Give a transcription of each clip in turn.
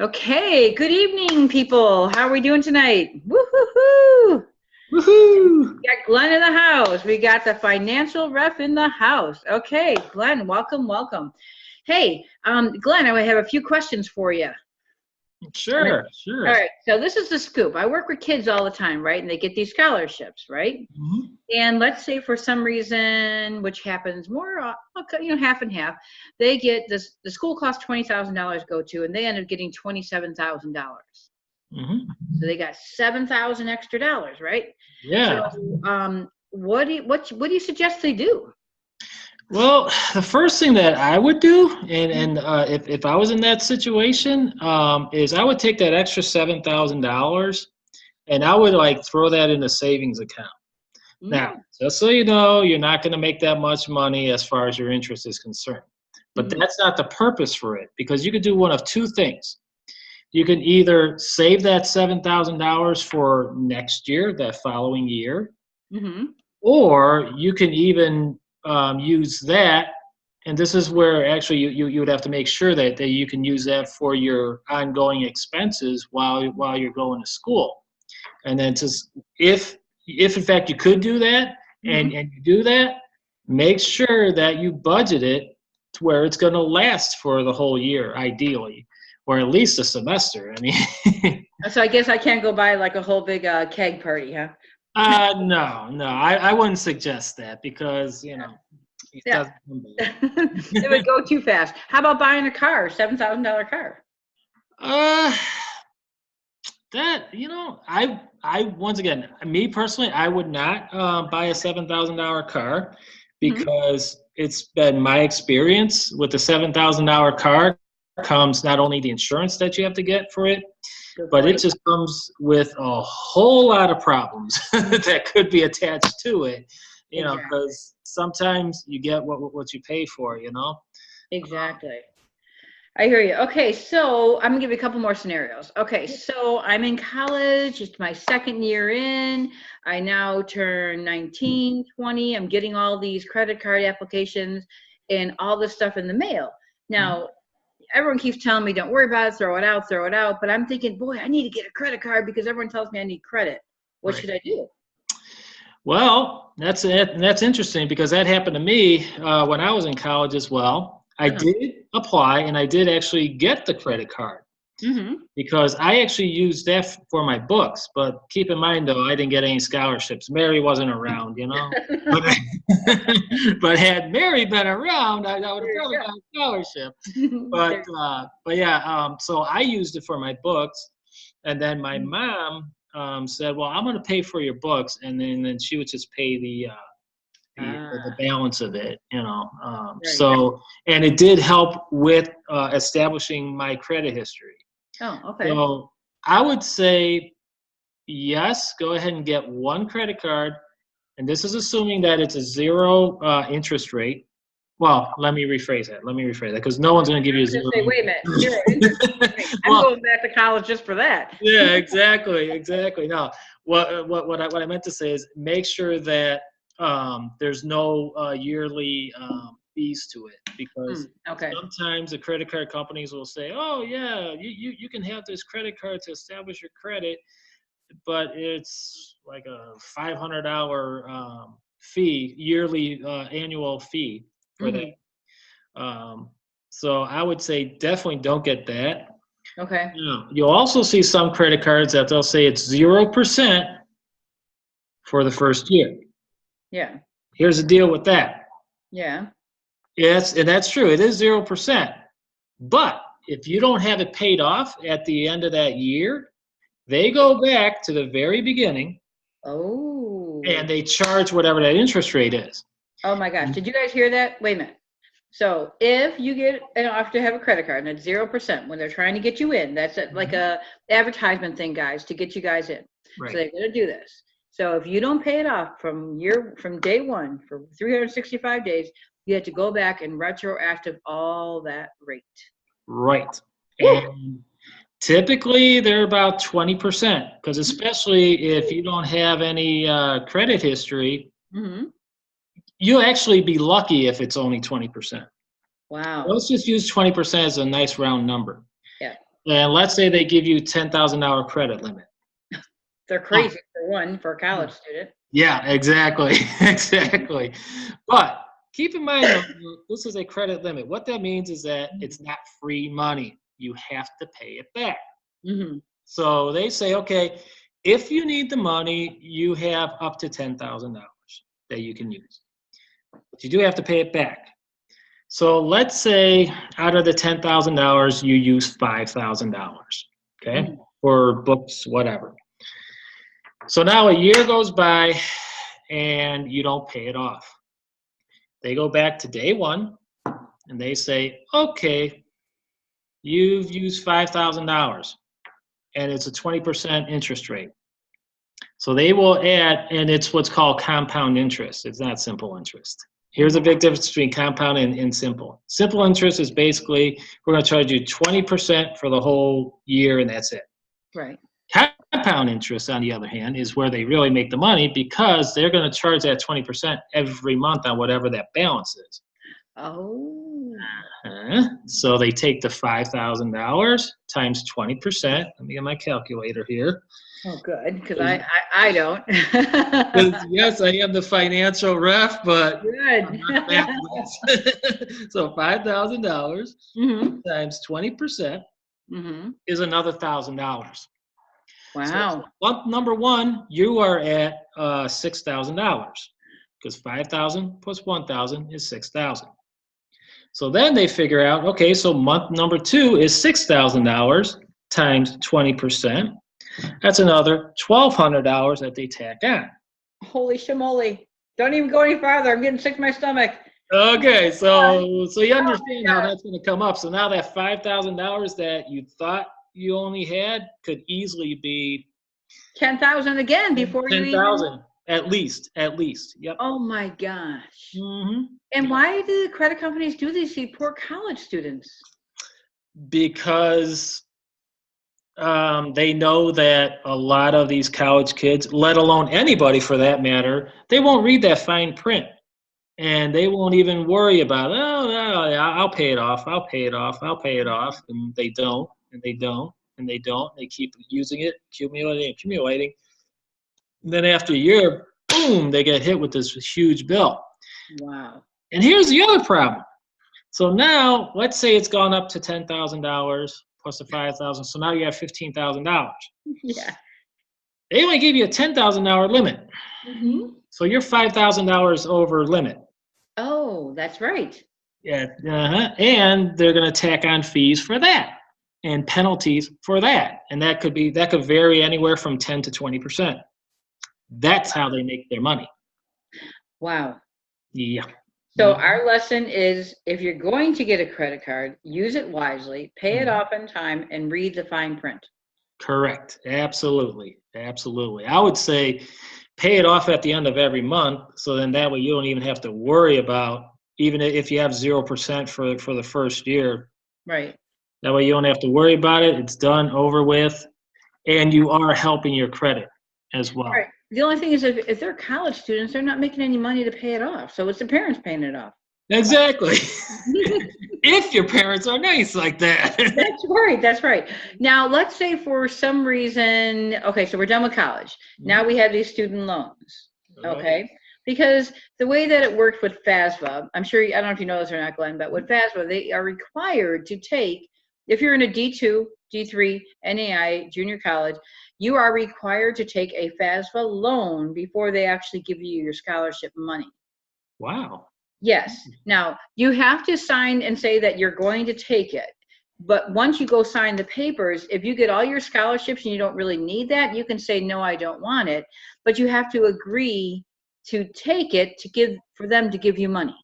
Okay, good evening, people. How are we doing tonight? Woo-hoo-hoo! Woohoo! We got Glenn in the house. We got the financial ref in the house. Okay, Glenn, welcome, welcome. Hey, Glenn, I have a few questions for you. Sure, All sure. right, so this is the scoop. I work with kids all the time, right? And they get these scholarships, right? Mhm. And let's say for some reason, which happens more, half and half, they get this. The school costs $20,000 to go to, and they end up getting $27,000. Mhm. So they got 7,000 extra dollars, right? So, Yeah. what do you suggest they do? Well, the first thing that I would do, and if I was in that situation, is I would take that extra $7,000 and I would like throw that in a savings account. Now, Mm-hmm. just so you know, you're not going to make that much money as far as your interest is concerned. But Mm-hmm. that's not the purpose for it because you could do one of two things. You can either save that $7,000 for next year, that following year, Mm-hmm. or you can even use that. And this is where actually you would have to make sure that you can use that for your ongoing expenses while you're going to school. And then just if in fact you could do that Mm-hmm. and you do that, make sure that you budget it to where it's going to last for the whole year, ideally, or at least a semester. I mean, So I guess I can't go buy like a whole big keg party, huh? no, I wouldn't suggest that because it Yeah, doesn't come it back. would go too fast. How about buying a car, $7,000 car? uh, that I once again, me personally, I would not buy a $7,000 car Mm-hmm. because it's been my experience with the $7,000 car comes not only the insurance that you have to get for it, Good but it point. just comes with a whole lot of problems that could be attached to it. Exactly. Because sometimes you get what you pay for. Exactly. I hear you. Okay, so I'm gonna give you a couple more scenarios. Okay, so I'm in college. It's my second year in. I now turn 19, 20. I'm getting all these credit card applications and all this stuff in the mail. Mhm. Now, everyone keeps telling me, don't worry about it, throw it out, throw it out. But I'm thinking, boy, I need to get a credit card because everyone tells me I need credit. What Right. should I do? Well, that's it. That's interesting because that happened to me when I was in college as well. I Uh-huh. did apply and I did actually get the credit card Mm-hmm. because I actually used that for my books. But keep in mind, though, I didn't get any scholarships. Mary wasn't around. But but had Mary been around, I would have There probably you got a scholarship. go. But There- yeah, so I used it for my books, and then my Mhm. mom said, "Well, I'm going to pay for your books," and then she would just pay the Ah, balance of it. right. And it did help with establishing my credit history. Oh, okay. So I would say yes, go ahead and get one credit card, and this is assuming that it's a zero interest rate. Well, let me rephrase that because no one's going to give you a I was zero gonna say, wait a minute, zero interest. Wait, interest. I'm Well, going back to college just for that. yeah, exactly. No, what I meant to say is make sure that there's no yearly fees to it Hmm, because okay. sometimes the credit card companies will say, "Oh yeah, you can have this credit card to establish your credit," but it's like a $500 fee, yearly annual fee for that. Hmm. Um, so I would say definitely don't get that. Okay. Yeah. You'll also see some credit cards that they'll say it's 0% for the first year. Yeah. Here's the deal with that. Yeah. Yes, and that's true. It is 0%. But if you don't have it paid off at the end of that year, they go back to the very beginning Oh. and they charge whatever that interest rate is. Oh my gosh. Did you guys hear that? Wait a minute. So if you get an offer to have a credit card and it's 0% when they're trying to get you in, that's like Mhm. a advertisement thing, guys, to get you guys in. So Right. they're gonna do this. So if you don't pay it off from day one for 365 days, you have to go back and retroactive all that rate. Right. Woo! And typically they're about 20% because especially if you don't have any credit history, Mm-hmm. you'll actually be lucky if it's only 20%. Wow. Let's just use 20% as a nice round number. Yeah. And let's say they give you $10,000 credit limit. They're crazy for one, for a college student. Yeah, exactly. Exactly. But keep in mind, though, this is a credit limit. What that means is that it's not free money. You have to pay it back. Mm-hmm. So they say, okay, if you need the money, you have up to $10,000 that you can use. But you do have to pay it back. So let's say out of the $10,000, you use $5,000, okay, for books, whatever. So now a year goes by and you don't pay it off. They go back to day one and they say, okay, you've used $5,000 and it's a 20% interest rate. So they will add, and it's what's called compound interest. It's not simple interest. Here's a big difference between compound and simple. Simple interest is basically, we're going to charge you 20% for the whole year and that's it. Right. Compound interest, on the other hand, is where they really make the money because they're going to charge that 20% every month on whatever that balance is. Oh. So they take the $5,000 times 20%. Let me get my calculator here. Oh, good, because I don't. Yes, I am the financial ref, but Good. I'm not a math whiz. So $5,000 times 20% is another $1,000. Wow. So month number one, you are at $6,000 because 5,000 plus 1,000 is 6,000. So then they figure out, okay, so month number two is $6,000 times 20%. That's another $1,200 that they tack on. Holy shamoly. Don't even go any farther. I'm getting sick to my stomach. Okay, so you understand how that's going to come up. So now that $5,000 that you thought you only had could easily be 10,000 again before you even. 10,000 at least. Yep. Oh my gosh. Mm-hmm. And why do the credit companies do these to poor college students? Because they know that a lot of these college kids, let alone anybody for that matter, they won't read that fine print. And they won't even worry about, oh, no, I'll pay it off. And they don't, and they don't, and they don't. They keep using it, accumulating. And then after a year, boom, they get hit with this huge bill. Wow. And here's the other problem. So now, let's say it's gone up to $10,000 plus the $5,000. So now you have $15,000. Yeah. They only gave you a $10,000 limit. Mm-hmm. So you're $5,000 over limit. Oh, that's right. Yeah. And they're going to tack on fees for that and penalties for that. And that could vary anywhere from 10 to 20%. That's how they make their money. Wow. Yeah. So our lesson is, if you're going to get a credit card, use it wisely, pay it off in time, and read the fine print. Correct. Absolutely. I would say pay it off at the end of every month, so then that way you don't even have to worry about, even if you have 0% for the first year. Right. That way you don't have to worry about it. It's done, over with, and you are helping your credit as well. Right. The only thing is, if they're college students, they're not making any money to pay it off. So it's the parents paying it off. Exactly. If your parents are nice like that. That's right. Now, let's say for some reason, okay, so we're done with college. Now we have these student loans, okay? Because the way that it works with FAFSA, I'm sure, I don't know if you know this or not, Glenn, but with FAFSA, they are required to take, if you're in a D2, D3, NAI, junior college, you are required to take a FAFSA loan before they actually give you your scholarship money. Wow. Yes. Now, you have to sign and say that you're going to take it. But once you go sign the papers, if you get all your scholarships and you don't really need that, you can say, no, I don't want it. But you have to agree to take it for them to give you money.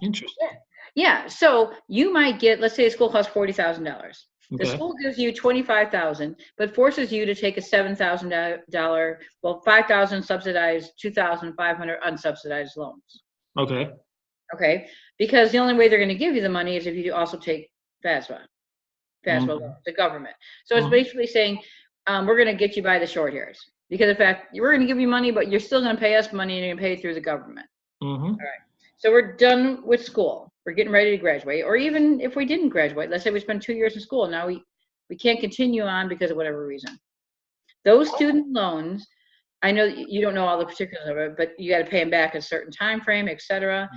Interesting. Yeah. So you might get, let's say a school costs $40,000. The Okay. school gives you $25,000, but forces you to take a $7,000, well, $5,000 subsidized, $2,500 unsubsidized loans. Okay. Okay, because the only way they're going to give you the money is if you also take FAFSA loans, the government. So it's basically saying, we're going to get you by the short hairs, because in fact, we're going to give you money, but you're still going to pay us money, and you're going to pay it through the government. All right. So we're done with school. We're getting ready to graduate, or even if we didn't graduate, let's say we spent 2 years in school. Now we can't continue on because of whatever reason. Those student loans, I know you don't know all the particulars of it, but you got to pay them back a certain time frame, et cetera.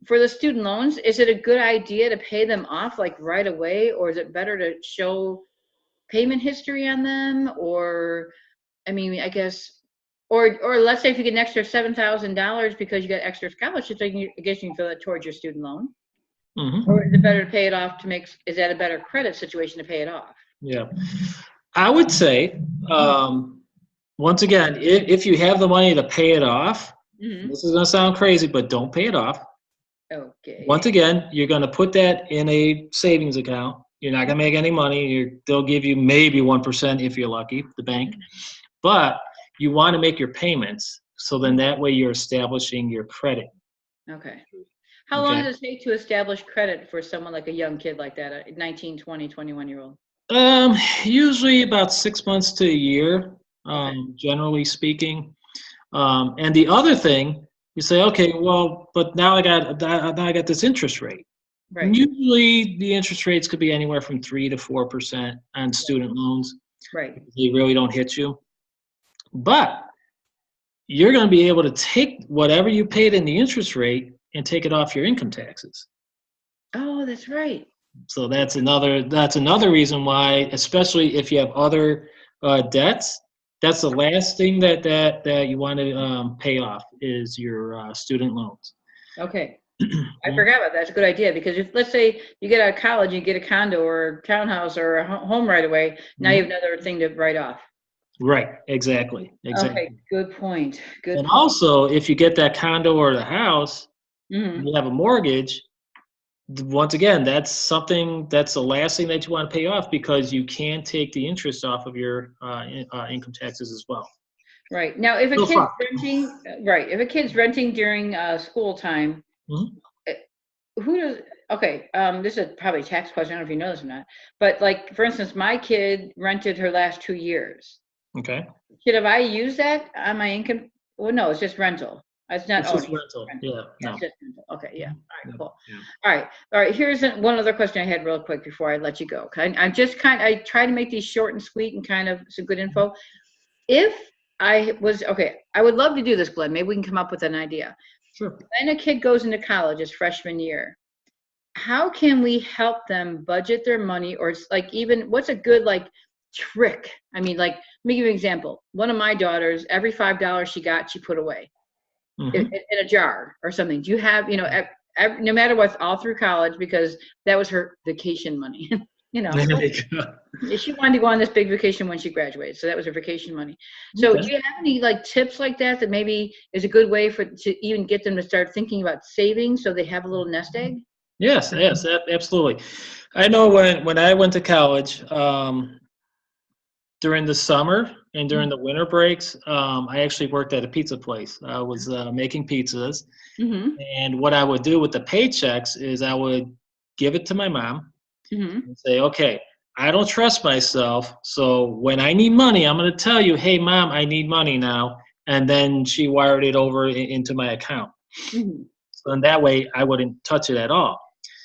For the student loans, is it a good idea to pay them off like right away, or is it better to show payment history on them? Or, I mean, I guess, or let's say if you get an extra $7,000 because you got extra scholarships, I guess you can fill that towards your student loan. Or is it better to pay it off is that a better credit situation to pay it off? Yeah. I would say, once again, if you have the money to pay it off, this is going to sound crazy, but don't pay it off. Okay. Once again, you're going to put that in a savings account. You're not going to make any money. They'll give you maybe 1% if you're lucky, the bank. But you want to make your payments, so then that way you're establishing your credit. Okay. How long does it take to establish credit for someone like a young kid like that, a 19, 20, 21-year-old? Usually about 6 months to a year, generally speaking. And the other thing, you say, okay, well, but now I got this interest rate. Right. And usually the interest rates could be anywhere from 3 to 4% on student loans. Right. They really don't hit you. But you're going to be able to take whatever you paid in the interest rate and take it off your income taxes. Oh, that's right. So that's another reason why, especially if you have other debts, that's the last thing that you want to pay off is your student loans. Okay. I forgot about that. That's a good idea, because if, let's say you get out of college, you get a condo or a townhouse or a home right away, now you have another thing to write off. Right. Exactly. Okay. Good point. And also, if you get that condo or the house, you have a mortgage. Once again, that's the last thing that you want to pay off, because you can take the interest off of your income taxes as well. Right. Now, if a kid's renting during school time, who does? Okay, this is probably a tax question. I don't know if you know this or not, but like, for instance, my kid rented her last 2 years. Okay. Should I use that on my income? Well, no, it's just rental. It's not just rental. Yeah. No. It's just rental. Okay. Yeah. All right. Cool. Yeah. All right. Here's one other question I had real quick before I let you go. I try to make these short and sweet and kind of some good info. If I would love to do this, Glenn. Maybe we can come up with an idea. Sure. When a kid goes into college, his freshman year, how can we help them budget their money, or like, even what's a good like trick? I mean, like, let me give you an example. One of my daughters, every $5 she got, she put away in a jar or something. Do you have, no matter what, all through college, because that was her vacation money. She wanted to go on this big vacation when she graduated, so that was her vacation money. So do you have any like tips like that maybe is a good way to even get them to start thinking about saving, so they have a little nest egg? Yes, absolutely. I know when I went to college, during the summer and during the winter breaks, I actually worked at a pizza place. I was making pizzas, and what I would do with the paychecks is I would give it to my mom and say, okay, I don't trust myself, so when I need money, I'm going to tell you, hey, Mom, I need money now. And then she wired it over into my account. So in that way, I wouldn't touch it at all.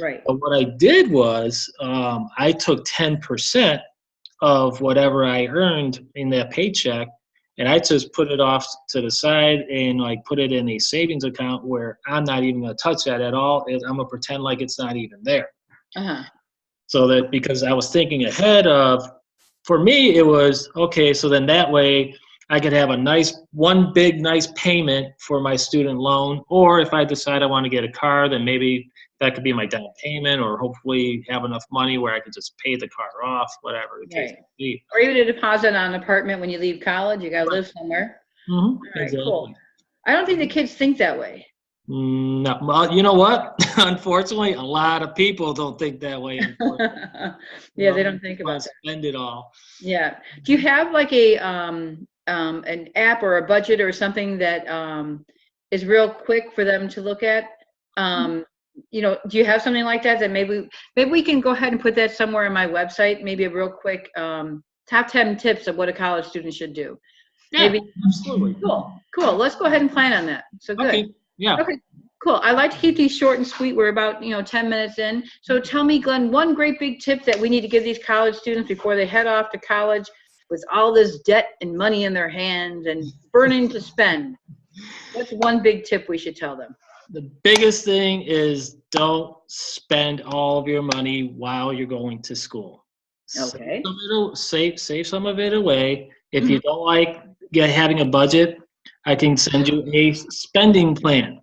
Right. But what I did was I took 10% of whatever I earned in that paycheck, and I just put it off to the side and like put it in a savings account where I'm not even going to touch that at all. I'm going to pretend like it's not even there. So that, because I was thinking ahead of, for me, it was, okay, so then that way I could have one big nice payment for my student loan, or if I decide I want to get a car, then maybe that could be my down payment, or hopefully have enough money where I can just pay the car off, whatever the case may be. Or even a deposit on an apartment when you leave college. You got to live somewhere. All right, exactly. Cool. I don't think the kids think that way. No, well, you know what? Unfortunately, a lot of people don't think that way. Yeah, they don't think about that. Spend it all. Yeah. Do you have like an app or a budget or something that is real quick for them to look at? Do you have something like that maybe we can go ahead and put that somewhere on my website? Maybe a real quick top 10 tips of what a college student should do. Yeah, maybe. Absolutely. Cool. Let's go ahead and plan on that. So good. Okay. Yeah. Okay, cool. I like to keep these short and sweet. We're about, 10 minutes in. So tell me, Glenn, one great big tip that we need to give these college students before they head off to college with all this debt and money in their hands and burning to spend. What's one big tip we should tell them? The biggest thing is don't spend all of your money while you're going to school. Okay. Save some of it away. If you Mhm. don't like having a budget, I can send you a spending plan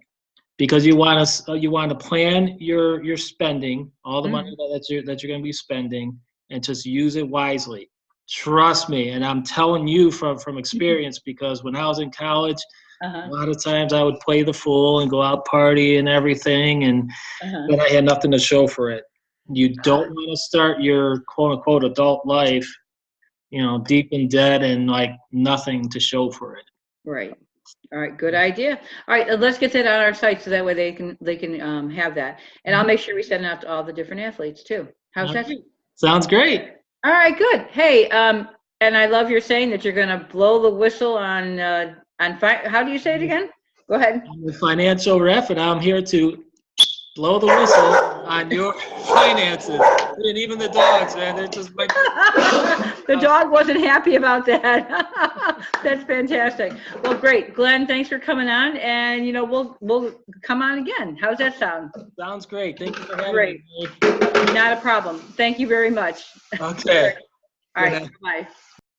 because you want to plan your spending, all the money Mhm. that you're going to be spending, and just use it wisely. Trust me, and I'm telling you from experience because when I was in college, a Uh-huh. lot of times I would play the fool and go out party and everything, and Uh-huh. but I had nothing to show for it. You don't want to start your quote unquote adult life, deep in debt and like nothing to show for it. Right. All right, good idea. All right, let's get that on our site so that way they can have that. And I'll make sure we send it out to all the different athletes too. How's All that? right. Sounds great. All right, good. Hey, and I love your saying that you're going to blow the whistle how do you say it again? Go ahead. I'm the financial ref, and I'm here to blow the whistle on your finances. And even the dogs, man, they're just like. The dog wasn't happy about that. That's fantastic. Well, great. Glenn, thanks for coming on, and we'll come on again. How's that sound? Sounds great. Thank you for having Great. me. Not a problem. Thank you very much. Okay. All right. Bye.